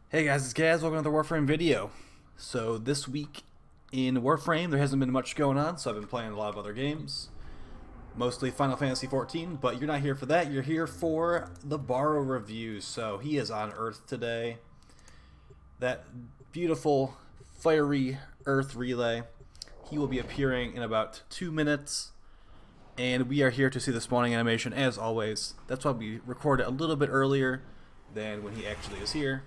Hey guys, it's Gaz. Welcome to the Warframe video. So this week in Warframe, there hasn't been much going on, so I've been playing a lot of other games. Mostly Final Fantasy 14, but you're not here for that. You're here for the Baro review. So he is on Earth today. That beautiful, fiery Earth relay. He will be appearing in about 2 minutes. And we are here to see the spawning animation as always. That's why we record it a little bit earlier than when he actually is here.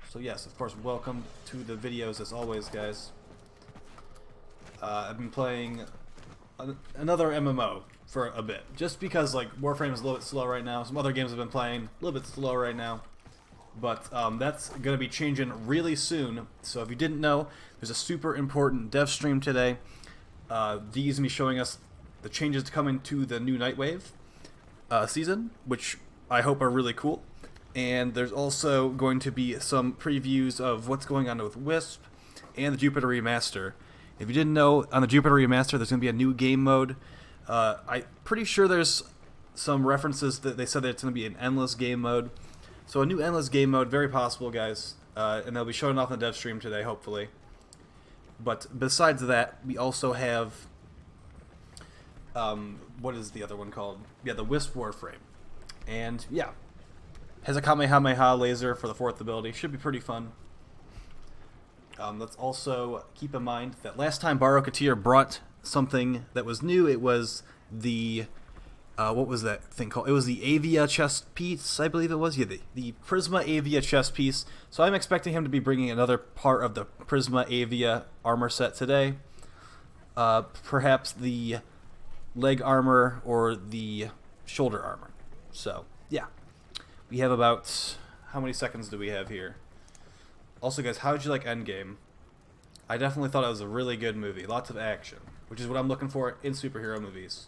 So yes, of course, welcome to the videos as always, guys. I've been playing another MMO for a bit, just because like Warframe is a little bit slow right now. Some other games I've been playing a little bit slow right now, but that's going to be changing really soon. So if you didn't know, there's a super important dev stream today. Dee's going to be showing us the changes coming to the new Nightwave season, which I hope are really cool. And there's also going to be some previews of what's going on with Wisp and the Jupiter Remaster. If you didn't know, on the Jupiter Remaster, there's going to be a new game mode. I'm pretty sure there's some references that they said that it's going to be an endless game mode. So a new endless game mode, very possible, guys. And they'll be showing off in the dev stream today, hopefully. But besides that, we also have... what is the other one called? Yeah, the Wisp Warframe. And, yeah. Has a Kamehameha laser for the 4th ability. Should be pretty fun. Let's also keep in mind that last time Baro Ki'Teer brought something that was new, it was the... what was that thing called? It was the Avia chest piece, I believe it was. Yeah, the Prisma Avia chest piece. So I'm expecting him to be bringing another part of the Prisma Avia armor set today. Perhaps the leg armor or the shoulder armor. So, yeah. We have about... How many seconds do we have here? Also, guys, how did you like Endgame? I definitely thought it was a really good movie. Lots of action, which is what I'm looking for in superhero movies.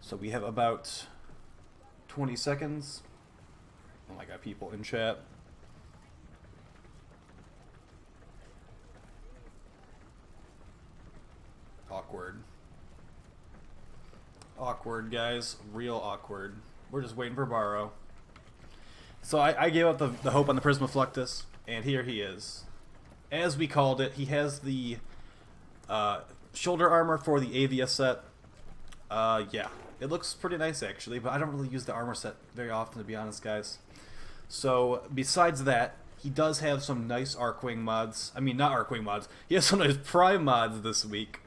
So we have about 20 seconds. Oh, I got people in chat. Awkward. Awkward, guys. Real awkward. We're just waiting for Baro. So I gave up the hope on the Prisma Fluctus, and here he is. As we called it, he has the shoulder armor for the Avia set. Yeah. It looks pretty nice, actually, but I don't really use the armor set very often, to be honest, guys. So, besides that, he does have some nice Arcwing mods. I mean, not Arcwing mods. He has some nice Prime mods this week.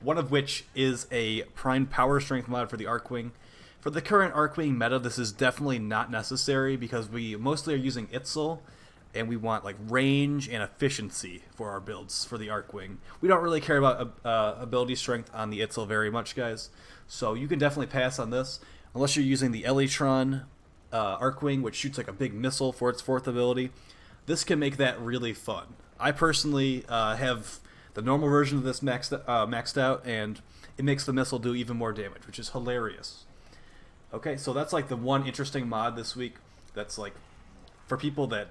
One of which is a Prime Power Strength mod for the Arcwing. For the current Arcwing meta, this is definitely not necessary because we mostly are using Itzel, and we want like range and efficiency for our builds for the Arcwing. We don't really care about ability strength on the Itzel very much, guys. So you can definitely pass on this, unless you're using the Elytron Arcwing, which shoots like a big missile for its 4th ability. This can make that really fun. I personally have... the normal version of this maxed out, and it makes the missile do even more damage, which is hilarious. Okay, so that's like the one interesting mod this week that's like for people that...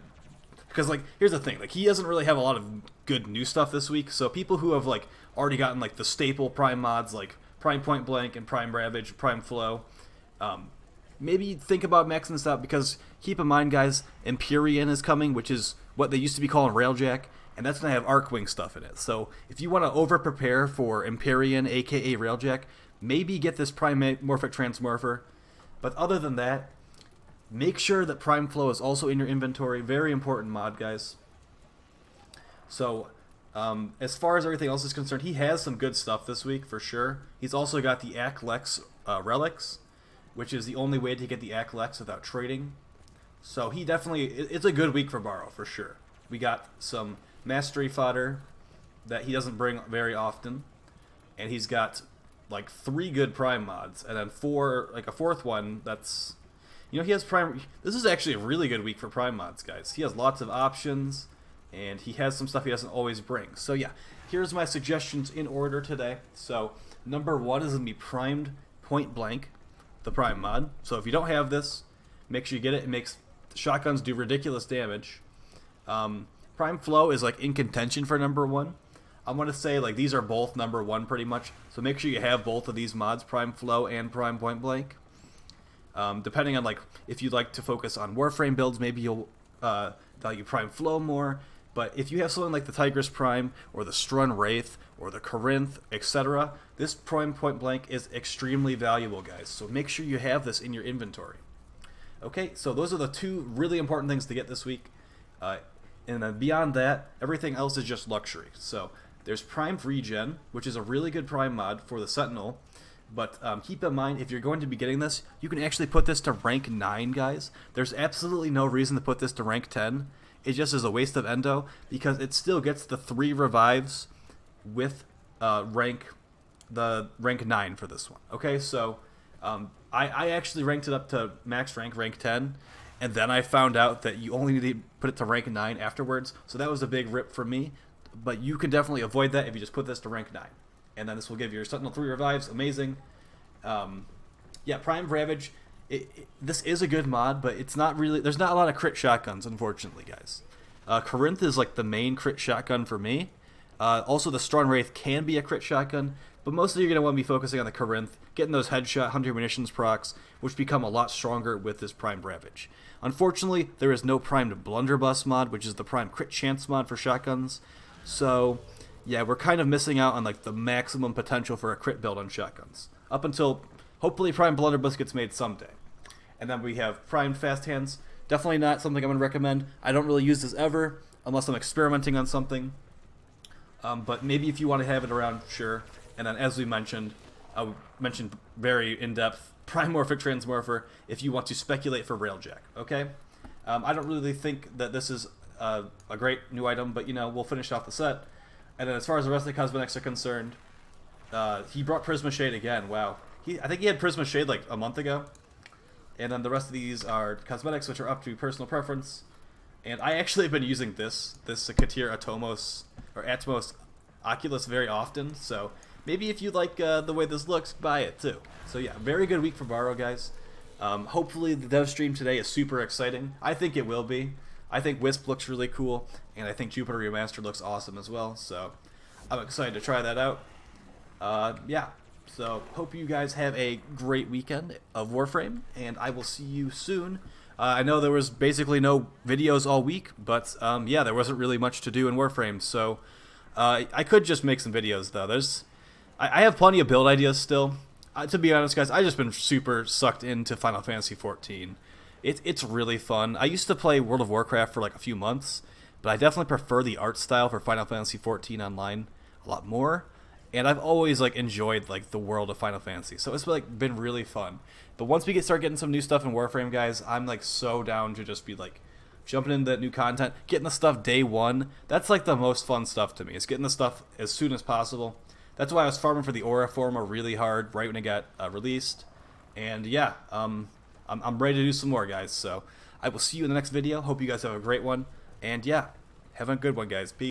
because like, here's the thing, like he doesn't really have a lot of good new stuff this week, so people who have like already gotten like the staple Prime mods like Prime Point Blank and Prime Ravage, Prime Flow, maybe think about maxing this out, because keep in mind, guys, Empyrean is coming, which is what they used to be calling Railjack. And that's going to have Arcwing stuff in it. So if you want to over-prepare for Empyrean, a.k.a. Railjack, maybe get this Primorphic Transmorpher. But other than that, make sure that Prime Flow is also in your inventory. Very important mod, guys. So as far as everything else is concerned, he has some good stuff this week, for sure. He's also got the Ak-Lex Relics, which is the only way to get the Ak-Lex without trading. So he definitely... it's a good week for Baro, for sure. We got some... mastery fodder that he doesn't bring very often, and he's got like 3 good Prime mods, and then 4, like a 4th one that's, you know, he has Prime. This is actually a really good week for Prime mods, guys. He has lots of options, and he has some stuff he doesn't always bring. So yeah, here's my suggestions in order today. So number 1 is gonna be Primed Point Blank, the Prime mod. So if you don't have this, make sure you get it. It makes shotguns do ridiculous damage. Prime Flow is like in contention for number 1. I want to say like these are both number 1 pretty much. So make sure you have both of these mods, Prime Flow and Prime Point Blank. Depending on like if you'd like to focus on Warframe builds, maybe you'll value Prime Flow more. But if you have something like the Tigress Prime or the Strun Wraith or the Corinth, etc., this Prime Point Blank is extremely valuable, guys. So make sure you have this in your inventory. Okay, so those are the two really important things to get this week. And then beyond that, everything else is just luxury. So there's Prime Regen, which is a really good Prime mod for the Sentinel. But keep in mind, if you're going to be getting this, you can actually put this to rank 9, guys. There's absolutely no reason to put this to rank 10. It just is a waste of endo, because it still gets the 3 revives with rank 9 for this one. Okay, so I actually ranked it up to max rank 10, and then I found out that you only need to put it to rank 9 afterwards, so that was a big rip for me. But you can definitely avoid that if you just put this to rank 9. And then this will give your Sentinel 3 revives. Amazing. Yeah, Prime Ravage. This is a good mod, but it's not really. There's not a lot of crit shotguns, unfortunately, guys. Corinth is like the main crit shotgun for me. Also, the Strun Wraith can be a crit shotgun, but mostly you're going to want to be focusing on the Corinth, getting those headshot 100 munitions procs, which become a lot stronger with this Prime Ravage. Unfortunately, there is no primed Blunderbuss mod, which is the prime crit chance mod for shotguns. So yeah, we're kind of missing out on like the maximum potential for a crit build on shotguns. Up until hopefully Prime Blunderbuss gets made someday. And then we have Primed Fast Hands. Definitely not something I'm going to recommend. I don't really use this ever, unless I'm experimenting on something. But maybe if you want to have it around, sure. And then as we mentioned, very in-depth, Primorphic Transmorpher if you want to speculate for railjack, okay? I don't really think that this is a great new item, but, you know, we'll finish off the set. And then as far as the rest of the cosmetics are concerned, he brought Prisma Shade again. Wow. I think he had Prisma Shade like a month ago. And then the rest of these are cosmetics, which are up to personal preference. And I actually have been using this Ki'Teer Atmos Oculus very often. So maybe if you like the way this looks, buy it too. So yeah, very good week for Baro, guys. Hopefully the dev stream today is super exciting. I think it will be. I think Wisp looks really cool, and I think Jupiter Remastered looks awesome as well. So I'm excited to try that out. Yeah. So hope you guys have a great weekend of Warframe, and I will see you soon. I know there was basically no videos all week, but yeah, there wasn't really much to do in Warframe, so I could just make some videos though. I have plenty of build ideas still. To be honest, guys, I've just been super sucked into Final Fantasy 14. It's really fun. I used to play World of Warcraft for like a few months, but I definitely prefer the art style for Final Fantasy 14 online a lot more. And I've always like enjoyed like the world of Final Fantasy, so it's like been really fun. But once we start getting some new stuff in Warframe, guys, I'm like so down to just be like jumping into that new content, getting the stuff day one. That's like the most fun stuff to me. Is getting the stuff as soon as possible. That's why I was farming for the Aura Forma really hard right when it got released. And yeah, I'm ready to do some more, guys. So I will see you in the next video. Hope you guys have a great one. And yeah, have a good one, guys. Peace.